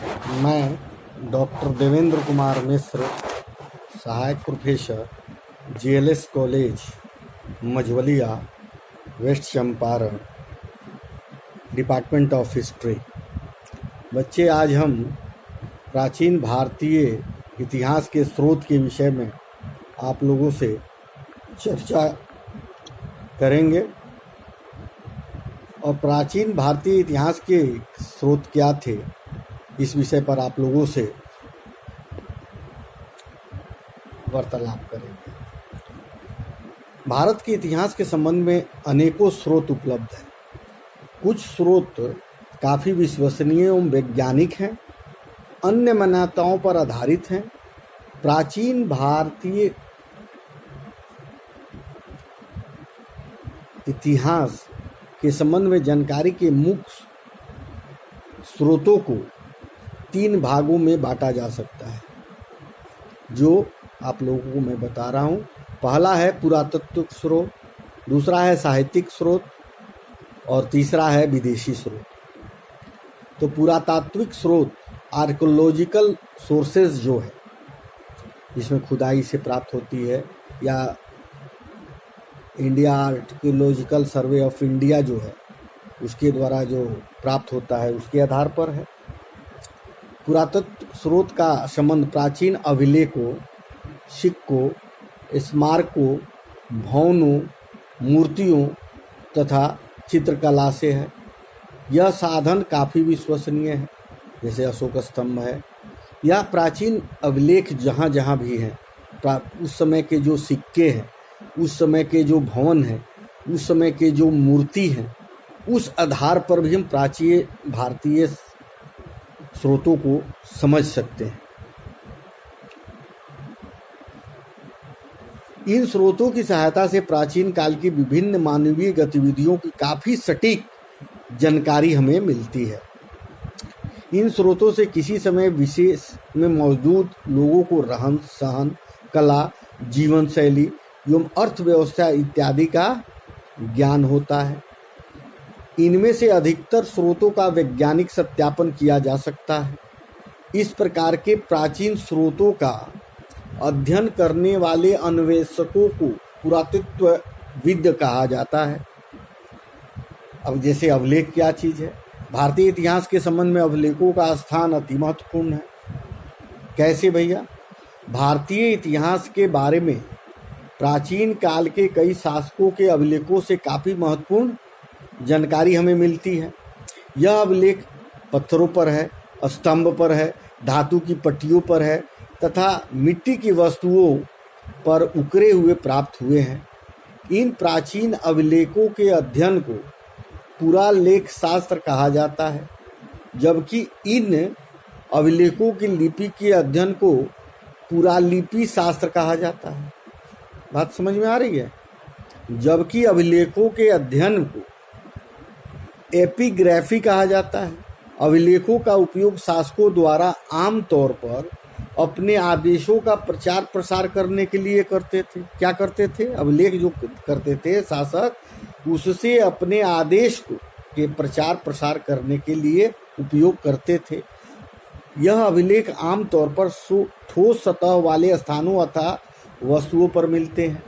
मैं डॉक्टर देवेंद्र कुमार मिश्र, सहायक professor, GLS college Majhwalia, west Champaran, department of history. बच्चे, आज हम प्राचीन भारतीय इतिहास के स्रोत के विषय में आप लोगों से चर्चा करेंगे। और प्राचीन भारतीय इतिहास के स्रोत क्या थे, इस विषय पर आप लोगों से वार्तालाप करेंगे। भारत के इतिहास के संबंध में अनेकों स्रोत उपलब्ध हैं। कुछ स्रोत काफ़ी विश्वसनीय एवं वैज्ञानिक हैं, अन्य मान्यताओं पर आधारित हैं। प्राचीन भारतीय इतिहास के संबंध में जानकारी के मुख्य स्रोतों को 3 भागों में बांटा जा सकता है, जो आप लोगों को मैं बता रहा हूँ। पहला है पुरातात्विक स्रोत, दूसरा है साहित्यिक स्रोत और तीसरा है विदेशी स्रोत। तो पुरातात्विक स्रोत आर्कियोलॉजिकल सोर्सेज जो है, जिसमें खुदाई से प्राप्त होती है, या India archaeological survey of India जो है उसके द्वारा जो प्राप्त होता है, उसके आधार पर है। पुरातत्व स्रोत का संबंध प्राचीन अभिलेखों, सिक्कों, स्मारकों, भवनों, मूर्तियों तथा चित्रकला से है। यह साधन काफ़ी विश्वसनीय है, जैसे अशोक स्तंभ है। यह प्राचीन अभिलेख जहाँ जहाँ भी हैं, उस समय के जो सिक्के हैं, उस समय के जो भवन हैं, उस समय के जो मूर्ति हैं, उस आधार पर भी हम प्राचीन भारतीय स्रोतों को समझ सकते हैं। इन स्रोतों की सहायता से प्राचीन काल की विभिन्न मानवीय गतिविधियों की काफ़ी सटीक जानकारी हमें मिलती है। इन स्रोतों से किसी समय विशेष में मौजूद लोगों को रहन सहन, कला, जीवन शैली एवं अर्थव्यवस्था इत्यादि का ज्ञान होता है। इनमें से अधिकतर स्रोतों का वैज्ञानिक सत्यापन किया जा सकता है। इस प्रकार के प्राचीन स्रोतों का अध्ययन करने वाले अन्वेषकों को पुरातत्वविद कहा जाता है। अब जैसे अभिलेख क्या चीज़ है? भारतीय इतिहास के संबंध में अभिलेखों का स्थान अति महत्वपूर्ण है। कैसे भैया? भारतीय इतिहास के बारे में प्राचीन काल के कई शासकों के अभिलेखों से काफ़ी महत्वपूर्ण जानकारी हमें मिलती है। यह अभिलेख पत्थरों पर है, स्तंभ पर है, धातु की पट्टियों पर है तथा मिट्टी की वस्तुओं पर उकरे हुए प्राप्त हुए हैं। इन प्राचीन अभिलेखों के अध्ययन को पुरालेख शास्त्र कहा जाता है, जबकि इन अभिलेखों की लिपि के अध्ययन को पुरालिपि शास्त्र कहा जाता है। बात समझ में आ रही है? जबकि अभिलेखों के अध्ययन को एपिग्राफी कहा जाता है। अभिलेखों का उपयोग शासकों द्वारा आमतौर पर अपने आदेशों का प्रचार प्रसार करने के लिए करते थे। क्या करते थे? अभिलेख जो करते थे शासक, उससे अपने आदेश के प्रचार प्रसार करने के लिए उपयोग करते थे। यह अभिलेख आमतौर पर ठोस सतह वाले स्थानों अथवा वस्तुओं पर मिलते हैं।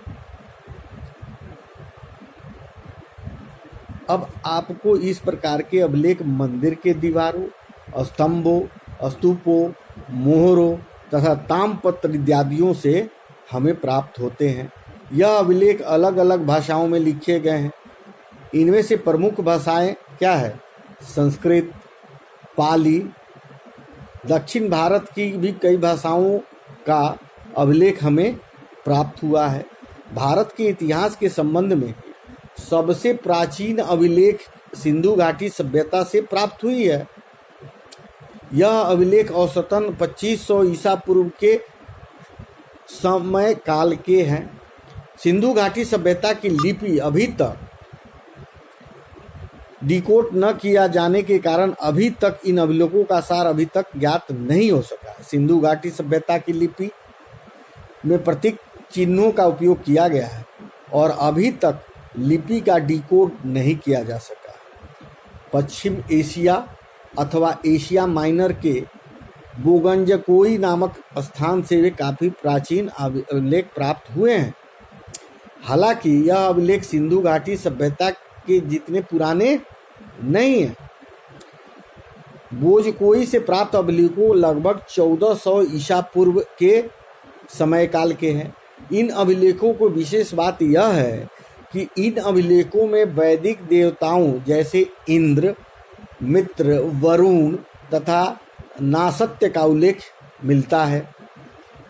अब आपको इस प्रकार के अभिलेख मंदिर के दीवारों, स्तंभों, स्तूपों, मोहरों तथा ताम्रपत्र इत्यादियों से हमें प्राप्त होते हैं। यह अभिलेख अलग अलग भाषाओं में लिखे गए हैं। इनमें से प्रमुख भाषाएं क्या है? संस्कृत, पाली। दक्षिण भारत की भी कई भाषाओं का अभिलेख हमें प्राप्त हुआ है। भारत के इतिहास के संबंध में सबसे प्राचीन अभिलेख सिंधु घाटी सभ्यता से प्राप्त हुई है। यह अभिलेख औसतन 2500 ईसा पूर्व के समय काल के हैं। सिंधु घाटी सभ्यता की लिपि अभी तक डिकोड न किया जाने के कारण अभी तक इन अभिलेखों का सार अभी तक ज्ञात नहीं हो सका है। सिंधु घाटी सभ्यता की लिपि में प्रतीक चिन्हों का उपयोग किया गया है और अभी तक लिपि का डिकोड नहीं किया जा सका। पश्चिम एशिया अथवा एशिया माइनर के बोगंजकोई नामक स्थान से वे काफी प्राचीन अभिलेख प्राप्त हुए हैं। हालांकि यह अभिलेख सिंधु घाटी सभ्यता के जितने पुराने नहीं हैं। बोजकोई से प्राप्त अभिलेखों लगभग 1400 ईसा पूर्व के समय काल के हैं। इन अभिलेखों को विशेष बात यह है कि इन अभिलेखों में वैदिक देवताओं जैसे इंद्र, मित्र, वरुण तथा नासत्य का उल्लेख मिलता है।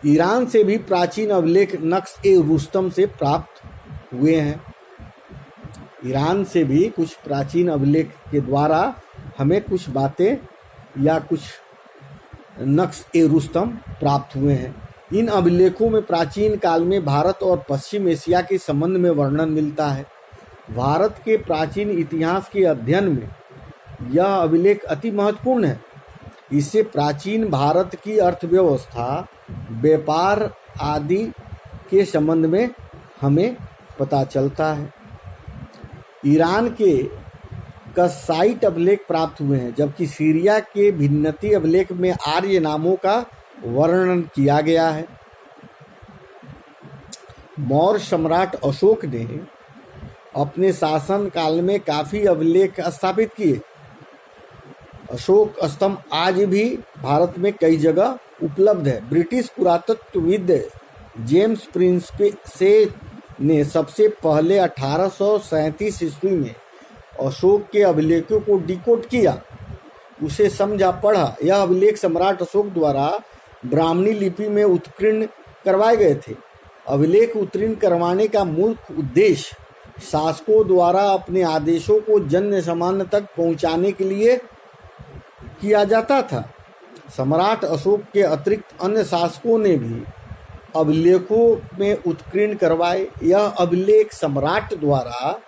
ईरान से भी प्राचीन अभिलेख नक्श-ए-रुस्तम से प्राप्त हुए हैं। ईरान से भी कुछ प्राचीन अभिलेख के द्वारा हमें कुछ बातें या कुछ नक्श-ए-रुस्तम प्राप्त हुए हैं। इन अभिलेखों में प्राचीन काल में भारत और पश्चिम एशिया के संबंध में वर्णन मिलता है। भारत के प्राचीन इतिहास के अध्ययन में यह अभिलेख अति महत्वपूर्ण है। इससे प्राचीन भारत की अर्थव्यवस्था, व्यापार आदि के संबंध में हमें पता चलता है। ईरान के कस्साइट अभिलेख प्राप्त हुए हैं, जबकि सीरिया के भिन्नती अभिलेख में आर्य नामों का वर्णन किया गया है। मौर्य सम्राट अशोक ने अपने शासन काल में काफी अभिलेख स्थापित किए। अशोक स्तंभ आज भी भारत में कई जगह उपलब्ध है। ब्रिटिश पुरातत्वविद जेम्स प्रिंसेप ने सबसे पहले 1837 ईस्वी में अशोक के अभिलेखों को डिकोड किया, उसे समझा, पढ़ा। यह अभिलेख सम्राट अशोक द्वारा ब्राह्मणी लिपि में उत्कीर्ण करवाए गए थे। अभिलेख उत्कीर्ण करवाने का मुख्य उद्देश्य शासकों द्वारा अपने आदेशों को जन सामान्य तक पहुंचाने के लिए किया जाता था। सम्राट अशोक के अतिरिक्त अन्य शासकों ने भी अभिलेखों में उत्कीर्ण करवाए। यह अभिलेख सम्राट द्वारा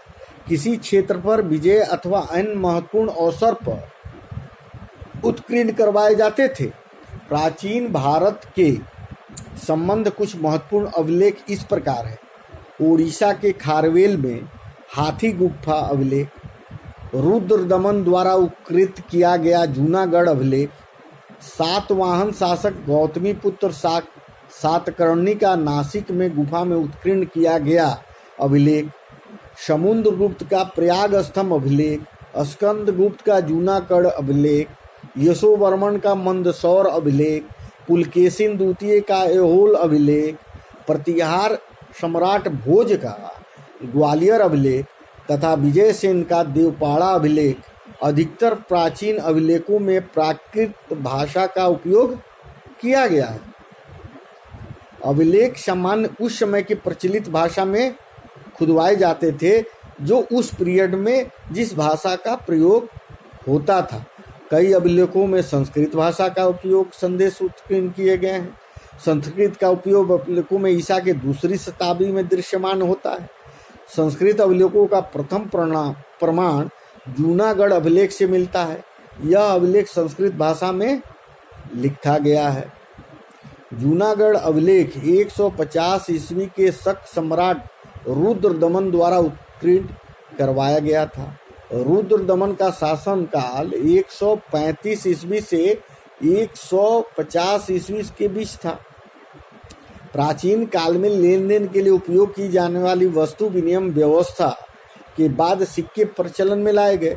किसी क्षेत्र पर विजय अथवा अन्य महत्वपूर्ण अवसर पर उत्कीर्ण करवाए जाते थे। प्राचीन भारत के संबंध कुछ महत्वपूर्ण अभिलेख इस प्रकार है। ओडिशा के खारवेल में हाथी गुफा अभिलेख, रुद्रदमन द्वारा उत्कृत किया गया जूनागढ़ अभिलेख, सातवाहन शासक गौतमी पुत्र सातकर्णी का नासिक में गुफा में उत्कीर्ण किया गया अभिलेख, समुद्रगुप्त का प्रयाग स्तंभ अभिलेख, स्कंदगुप्त का जूनागढ़ अभिलेख, यशोवर्मन का मंदसौर अभिलेख, पुलकेशिन द्वितीय का ऐहोल अभिलेख, प्रतिहार सम्राट भोज का ग्वालियर अभिलेख तथा विजयसेन का देवपाड़ा अभिलेख। अधिकतर प्राचीन अभिलेखों में प्राकृत भाषा का उपयोग किया गया है। अभिलेख सामान्य उस समय की प्रचलित भाषा में खुदवाए जाते थे जो उस पीरियड में जिस भाषा का प्रयोग होता था। कई अभिलेखों में संस्कृत भाषा का उपयोग संदेश उत्कीर्ण किए गए हैं। संस्कृत का उपयोग अभिलेखों में ईसा के दूसरी शताब्दी में दृश्यमान होता है। संस्कृत अभिलेखों का प्रथम प्रमाण जूनागढ़ अभिलेख से मिलता है। यह अभिलेख संस्कृत भाषा में लिखा गया है। जूनागढ़ अभिलेख 150 ईस्वी के शक सम्राट रुद्रदमन द्वारा उत्कीर्ण करवाया गया था। रुद्रदमन का शासन काल 135 ईस्वी से 150 ईस्वी के बीच था। प्राचीन काल में लेन देन के लिए उपयोग की जाने वाली वस्तु विनिमय व्यवस्था के बाद सिक्के प्रचलन में लाए गए।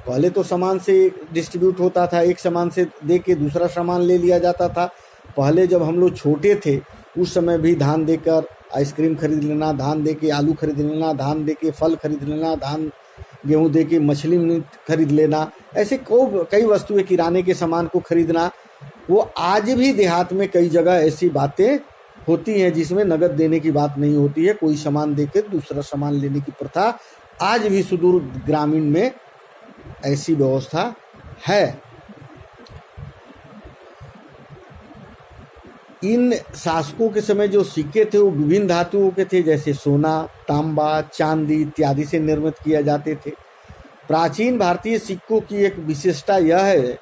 पहले तो सामान से डिस्ट्रीब्यूट होता था, एक सामान से दे के दूसरा सामान ले लिया जाता था। पहले जब हम लोग छोटे थे उस समय भी धान देकर आइसक्रीम खरीद लेना, धान दे के आलू खरीद लेना, धान दे के फल खरीद लेना, धान गेहूं दे के मछली खरीद लेना, ऐसे कई वस्तुएं किराने के सामान को खरीदना। वो आज भी देहात में कई जगह ऐसी बातें होती हैं जिसमें नगद देने की बात नहीं होती है। कोई सामान देकर दूसरा सामान लेने की प्रथा आज भी सुदूर ग्रामीण में ऐसी व्यवस्था है। इन शासकों के समय जो सिक्के थे वो विभिन्न धातुओं के थे, जैसे सोना, तांबा, चांदी इत्यादि से निर्मित किए जाते थे। प्राचीन भारतीय सिक्कों की एक विशेषता यह है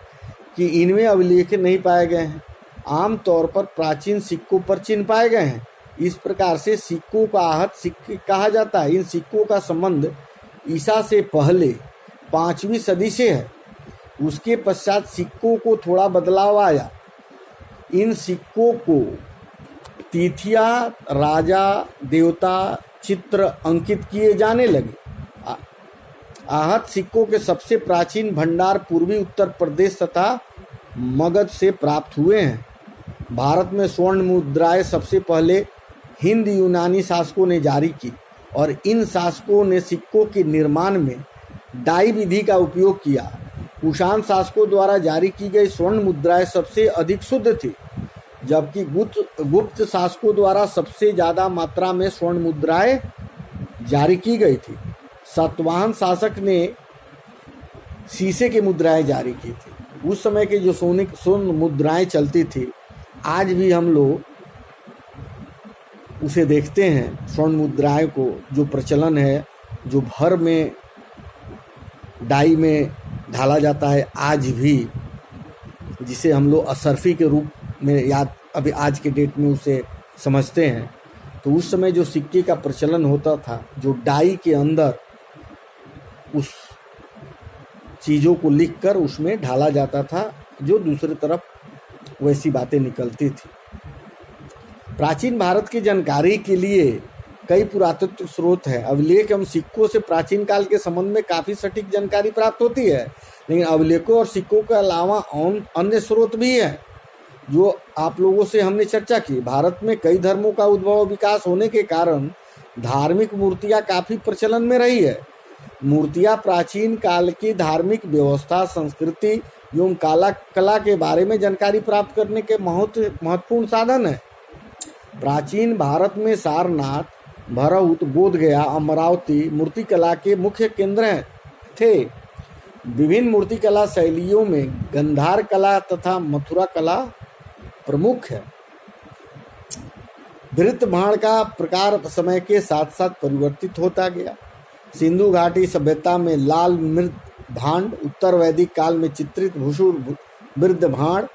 कि इनमें अभिलेख नहीं पाए गए हैं। आमतौर पर प्राचीन सिक्कों पर चिन्ह पाए गए हैं। इस प्रकार से सिक्कों का आहत सिक्के कहा जाता है। इन सिक्कों का संबंध ईसा से पहले 5वीं सदी से है। उसके पश्चात सिक्कों को थोड़ा बदलाव आया। इन सिक्कों को तिथियां, राजा, देवता चित्र अंकित किए जाने लगे। आहत सिक्कों के सबसे प्राचीन भंडार पूर्वी उत्तर प्रदेश तथा मगध से प्राप्त हुए हैं। भारत में स्वर्ण मुद्राएं सबसे पहले हिंद यूनानी शासकों ने जारी की और इन शासकों ने सिक्कों के निर्माण में डाई विधि का उपयोग किया। कुषाण शासकों द्वारा जारी की गई स्वर्ण मुद्राएं सबसे अधिक शुद्ध थी, जबकि गुप्त शासकों द्वारा सबसे ज़्यादा मात्रा में स्वर्ण मुद्राएं जारी की गई थी। सातवाहन शासक ने शीशे की मुद्राएं जारी की थी। उस समय के जो स्वर्ण मुद्राएं चलती थी, आज भी हम लोग उसे देखते हैं। स्वर्ण मुद्राएं को जो प्रचलन है, जो भर में डाई में ढाला जाता है आज भी, जिसे हम लोग असरफी के रूप में याद अभी आज के डेट में उसे समझते हैं। तो उस समय जो सिक्के का प्रचलन होता था, जो डाई के अंदर उस चीज़ों को लिखकर उसमें ढाला जाता था, जो दूसरी तरफ वैसी बातें निकलती थी। प्राचीन भारत की जानकारी के लिए कई पुरातत्व स्रोत हैं। अभिलेख एवं सिक्कों से प्राचीन काल के संबंध में काफ़ी सटीक जानकारी प्राप्त होती है, लेकिन अभिलेखों और सिक्कों के अलावा अन्य स्रोत भी हैं जो आप लोगों से हमने चर्चा की। भारत में कई धर्मों का उद्भव और विकास होने के कारण धार्मिक मूर्तियाँ काफ़ी प्रचलन में रही है। मूर्तियाँ प्राचीन काल की धार्मिक व्यवस्था, संस्कृति एवं कला के बारे में जानकारी प्राप्त करने के महत्वपूर्ण साधन है। प्राचीन भारत में सारनाथ, भरहुत, बोधगया, अमरावती मूर्तिकला के मुख्य केंद्र थे। विभिन्न मूर्तिकला शैलियों में गंधार कला तथा मथुरा कला प्रमुख है। वृत्तभाण का प्रकार समय के साथ साथ परिवर्तित होता गया। सिंधु घाटी सभ्यता में लाल मृत भांड, उत्तर वैदिक काल में चित्रित भूषुर वृत्तभाण,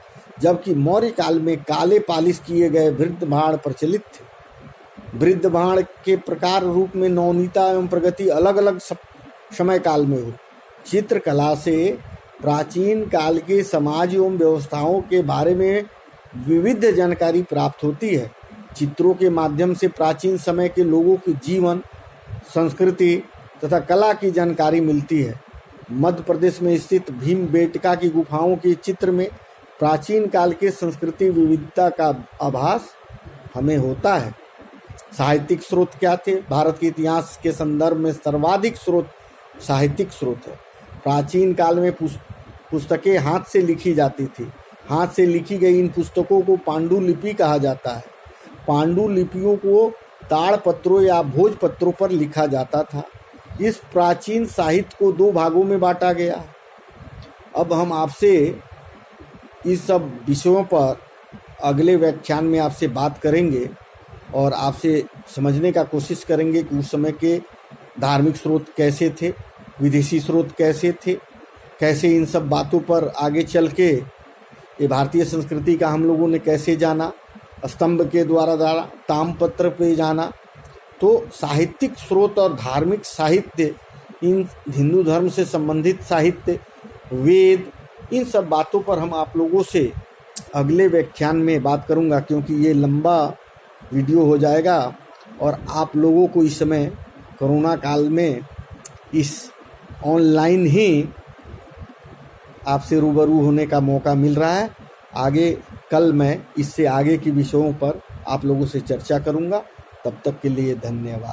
जबकि मौर्य काल में काले पालिश किए गए वृत्तभाण प्रचलित थे। वृत्तभाण के प्रकार रूप में नवनीता एवं प्रगति अलग अलग समय काल में हुई। चित्रकला से प्राचीन काल के समाज एवं व्यवस्थाओं के बारे में विविध जानकारी प्राप्त होती है। चित्रों के माध्यम से प्राचीन समय के लोगों की जीवन, संस्कृति तथा कला की जानकारी मिलती है। मध्य प्रदेश में स्थित भीमबेटका की गुफाओं के चित्र में प्राचीन काल के संस्कृति विविधता का आभास हमें होता है। साहित्यिक स्रोत क्या थे? भारत के इतिहास के संदर्भ में सर्वाधिक स्रोत साहित्यिक स्रोत है। प्राचीन काल में पुस्तकें हाथ से लिखी जाती थी। हाथ से लिखी गई इन पुस्तकों को पांडुलिपि कहा जाता है। पांडुलिपियों को ताड़पत्रों या भोजपत्रों पर लिखा जाता था। इस प्राचीन साहित्य को दो भागों में बांटा गया। अब हम आपसे इस सब विषयों पर अगले व्याख्यान में आपसे बात करेंगे और आपसे समझने का कोशिश करेंगे कि उस समय के धार्मिक स्रोत कैसे थे, विदेशी स्रोत कैसे थे, कैसे इन सब बातों पर आगे चल के ये भारतीय संस्कृति का हम लोगों ने कैसे जाना, स्तंभ के द्वारा ताम्रपत्र पे जाना। तो साहित्यिक स्रोत और धार्मिक साहित्य, इन हिंदू धर्म से संबंधित साहित्य, वेद, इन सब बातों पर हम आप लोगों से अगले व्याख्यान में बात करूंगा, क्योंकि ये लंबा वीडियो हो जाएगा और आप लोगों को इस समय कोरोना काल में इस ऑनलाइन ही आपसे रूबरू होने का मौका मिल रहा है। आगे कल मैं इससे आगे की विषयों पर आप लोगों से चर्चा करूंगा। तब तक के लिए धन्यवाद।